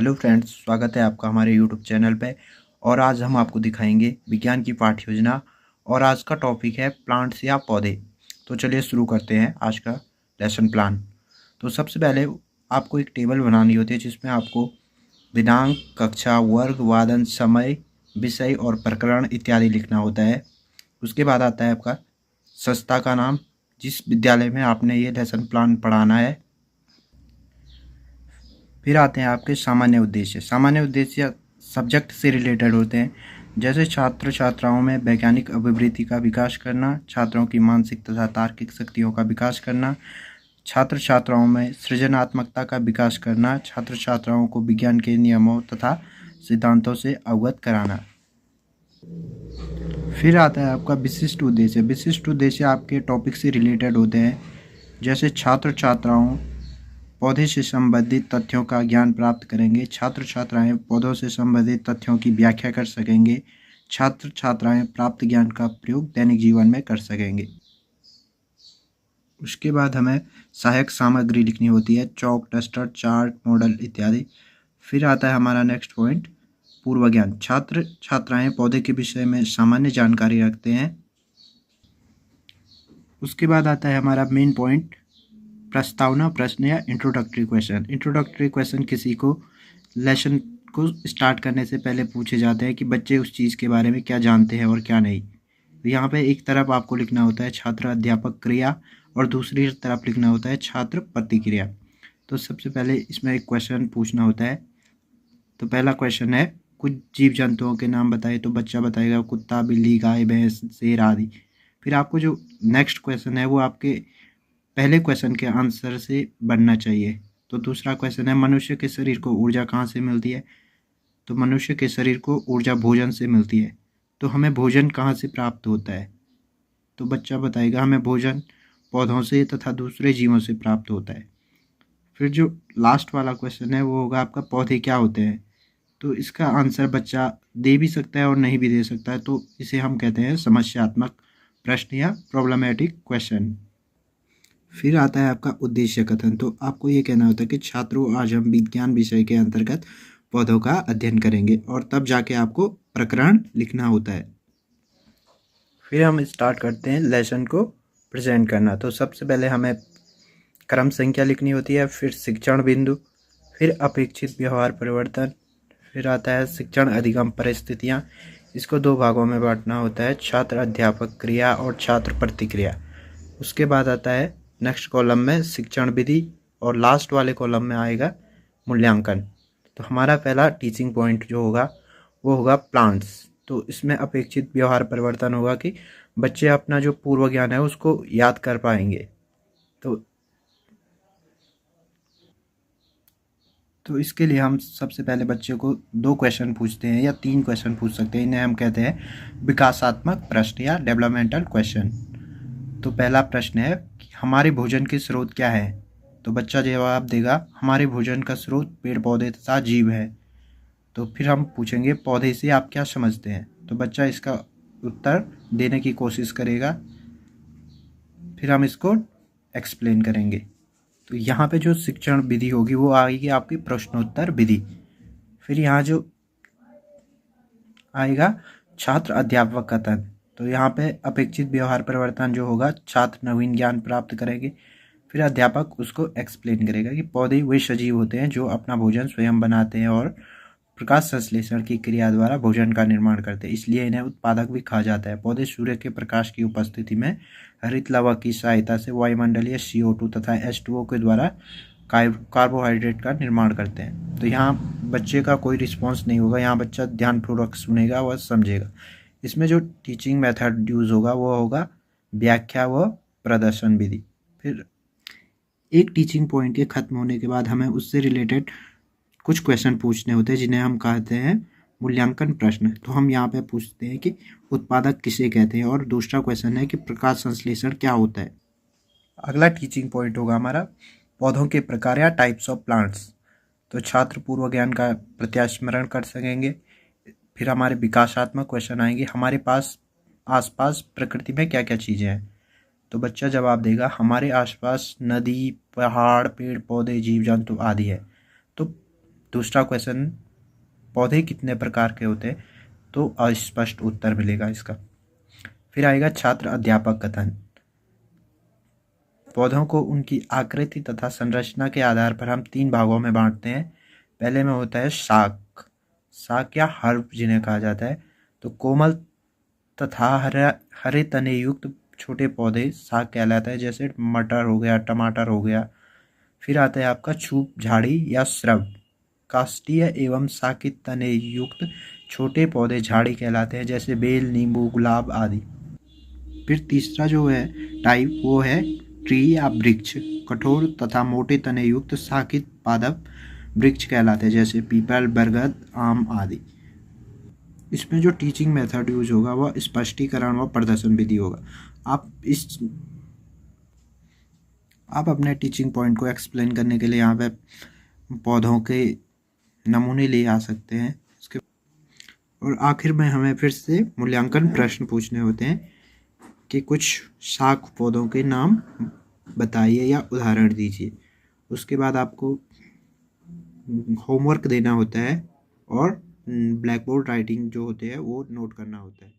Hello friends, स्वागत है आपका हमारे यूट्यूब चैनल पे। और आज हम आपको दिखाएंगे विज्ञान की पाठ्य योजना। और आज का टॉपिक है प्लांट्स या पौधे। तो चलिए शुरू करते हैं आज का लेसन प्लान। तो सबसे पहले आपको एक टेबल बनानी होती है जिसमें आपको दिनांक, कक्षा, वर्ग, वादन, समय, विषय और प्रकरण इत्यादि लिखना होता है। उसके बाद आता है आपका संस्था का नाम, जिस विद्यालय में आपने ये लेसन प्लान पढ़ाना है। फिर आते हैं आपके सामान्य उद्देश्य। सामान्य उद्देश्य सब्जेक्ट से रिलेटेड होते हैं, जैसे छात्र छात्राओं में वैज्ञानिक अभिवृत्ति का विकास करना, छात्रों की मानसिक तथा तार्किक शक्तियों का विकास करना, छात्र छात्राओं में सृजनात्मकता का विकास करना, छात्र छात्राओं को विज्ञान के नियमों तथा सिद्धांतों से अवगत कराना। फिर आता है आपका विशिष्ट उद्देश्य। विशिष्ट उद्देश्य आपके टॉपिक से रिलेटेड होते हैं, जैसे छात्र छात्राओं पौधे से संबंधित तथ्यों का ज्ञान प्राप्त करेंगे, छात्र छात्राएं पौधों से संबंधित तथ्यों की व्याख्या कर सकेंगे, छात्र छात्राएं प्राप्त ज्ञान का प्रयोग दैनिक जीवन में कर सकेंगे। उसके बाद हमें सहायक सामग्री लिखनी होती है, चौक, डस्टर, चार्ट, मॉडल इत्यादि। फिर आता है हमारा नेक्स्ट पॉइंट, पूर्व ज्ञान। छात्र छात्राएं पौधे के विषय में सामान्य जानकारी रखते हैं। उसके बाद आता है हमारा मेन पॉइंट, प्रस्तावना प्रश्न या इंट्रोडक्टरी क्वेश्चन। इंट्रोडक्टरी क्वेश्चन किसी को लेसन को स्टार्ट करने से पहले पूछे जाते हैं कि बच्चे उस चीज़ के बारे में क्या जानते हैं और क्या नहीं। तो यहाँ पे एक तरफ आपको लिखना होता है छात्र अध्यापक क्रिया और दूसरी तरफ लिखना होता है छात्र प्रतिक्रिया। तो सबसे पहले इसमें एक क्वेश्चन पूछना होता है। तो पहला क्वेश्चन है, कुछ जीव जंतुओं के नाम बताए। तो बच्चा बताएगा कुत्ता, बिल्ली, गाय, भैंस, शेर आदि। फिर आपको जो नेक्स्ट क्वेश्चन है वो आपके पहले क्वेश्चन के आंसर से बनना चाहिए। तो दूसरा क्वेश्चन है, मनुष्य के शरीर को ऊर्जा कहाँ से मिलती है। तो मनुष्य के शरीर को ऊर्जा भोजन से मिलती है। तो हमें भोजन कहाँ से प्राप्त होता है। तो बच्चा बताएगा हमें भोजन पौधों से तथा दूसरे जीवों से प्राप्त होता है। फिर जो लास्ट वाला क्वेश्चन है वो होगा आपका, पौधे क्या होते हैं। तो इसका आंसर बच्चा दे भी सकता है और नहीं भी दे सकता है। तो इसे हम कहते हैं समस्यात्मक प्रश्न या प्रॉब्लमेटिक क्वेश्चन। फिर आता है आपका उद्देश्य कथन। तो आपको ये कहना होता है कि छात्रों, आज हम विज्ञान विषय के अंतर्गत पौधों का अध्ययन करेंगे, और तब जाके आपको प्रकरण लिखना होता है। फिर हम स्टार्ट करते हैं लेसन को प्रेजेंट करना। तो सबसे पहले हमें क्रम संख्या लिखनी होती है, फिर शिक्षण बिंदु, फिर अपेक्षित व्यवहार परिवर्तन, फिर आता है शिक्षण अधिगम परिस्थितियाँ। इसको दो भागों में बांटना होता है, छात्र अध्यापक क्रिया और छात्र प्रतिक्रिया। उसके बाद आता है नेक्स्ट कॉलम में शिक्षण विधि, और लास्ट वाले कॉलम में आएगा मूल्यांकन। तो हमारा पहला टीचिंग पॉइंट जो होगा वो होगा प्लांट्स। तो इसमें अपेक्षित व्यवहार परिवर्तन होगा कि बच्चे अपना जो पूर्व ज्ञान है उसको याद कर पाएंगे। तो इसके लिए हम सबसे पहले बच्चे को दो क्वेश्चन पूछते हैं या तीन क्वेश्चन पूछ सकते हैं। इन्हें हम कहते हैं विकासात्मक प्रश्न या डेवलपमेंटल क्वेश्चन। तो पहला प्रश्न है कि हमारे भोजन के स्रोत क्या है। तो बच्चा जवाब देगा हमारे भोजन का स्रोत पेड़ पौधे तथा जीव है। तो फिर हम पूछेंगे पौधे से आप क्या समझते हैं। तो बच्चा इसका उत्तर देने की कोशिश करेगा, फिर हम इसको एक्सप्लेन करेंगे। तो यहाँ पे जो शिक्षण विधि होगी वो आएगी आपकी प्रश्नोत्तर विधि। फिर यहाँ जो आएगा छात्र अध्यापक कथन। तो यहाँ पे अपेक्षित व्यवहार परिवर्तन जो होगा, छात्र नवीन ज्ञान प्राप्त करेंगे। फिर अध्यापक उसको एक्सप्लेन करेगा कि पौधे वे सजीव होते हैं जो अपना भोजन स्वयं बनाते हैं और प्रकाश संश्लेषण की क्रिया द्वारा भोजन का निर्माण करते हैं, इसलिए इन्हें उत्पादक भी कहा जाता है। पौधे सूर्य के प्रकाश की उपस्थिति में हरित लवक की सहायता से वायुमंडलीय CO2 तथा H2O के द्वारा कार्बोहाइड्रेट का निर्माण करते हैं। तो यहाँ बच्चे का कोई रिस्पॉन्स नहीं होगा, यहाँ बच्चा ध्यानपूर्वक सुनेगा व समझेगा। इसमें जो टीचिंग मेथड यूज़ होगा वो होगा व्याख्या व प्रदर्शन विधि। फिर एक टीचिंग पॉइंट के खत्म होने के बाद हमें उससे रिलेटेड कुछ क्वेश्चन पूछने होते हैं जिन्हें हम कहते हैं मूल्यांकन प्रश्न। तो हम यहाँ पे पूछते हैं कि उत्पादक किसे कहते हैं, और दूसरा क्वेश्चन है कि प्रकाश संश्लेषण क्या होता है। अगला टीचिंग पॉइंट होगा हमारा पौधों के प्रकार या टाइप्स ऑफ प्लांट्स। तो छात्र पूर्व ज्ञान का प्रत्यास्मरण कर सकेंगे। फिर हमारे विकासात्मक क्वेश्चन आएंगे, हमारे पास आसपास प्रकृति में क्या क्या चीज़ें हैं। तो बच्चा जवाब देगा हमारे आसपास नदी, पहाड़, पेड़ पौधे, जीव जंतु आदि है। तो दूसरा क्वेश्चन, पौधे कितने प्रकार के होते हैं, तो अस्पष्ट उत्तर मिलेगा इसका। फिर आएगा छात्र अध्यापक कथन। पौधों को उनकी आकृति तथा संरचना के आधार पर हम 3 भागों में बांटते हैं। पहले में होता है शाक, शाक या हर्ब जिन्हें कहा जाता है। तो कोमल तथा हरे तने युक्त छोटे पौधे शाक कहलाता है, जैसे मटर हो गया, टमाटर हो गया। फिर आता है आपका छूप झाड़ी या श्रब, काष्ठीय एवं शाकित तने युक्त छोटे पौधे झाड़ी कहलाते हैं, जैसे बेल, नींबू, गुलाब आदि। फिर तीसरा जो है टाइप वो है ट्री या वृक्ष, कठोर तथा मोटे तने युक्त शाकित पादप वृक्ष कहलाते हैं, जैसे पीपल, बरगद, आम आदि। इसमें जो टीचिंग मेथड यूज होगा वह स्पष्टीकरण व प्रदर्शन विधि होगा। आप अपने टीचिंग पॉइंट को एक्सप्लेन करने के लिए यहाँ पे पौधों के नमूने ले आ सकते हैं। और आखिर में हमें फिर से मूल्यांकन प्रश्न पूछने होते हैं कि कुछ शाक पौधों के नाम बताइए या उदाहरण दीजिए। उसके बाद आपको होमवर्क देना होता है और ब्लैक बोर्ड राइटिंग जो होते हैं वो नोट करना होता है।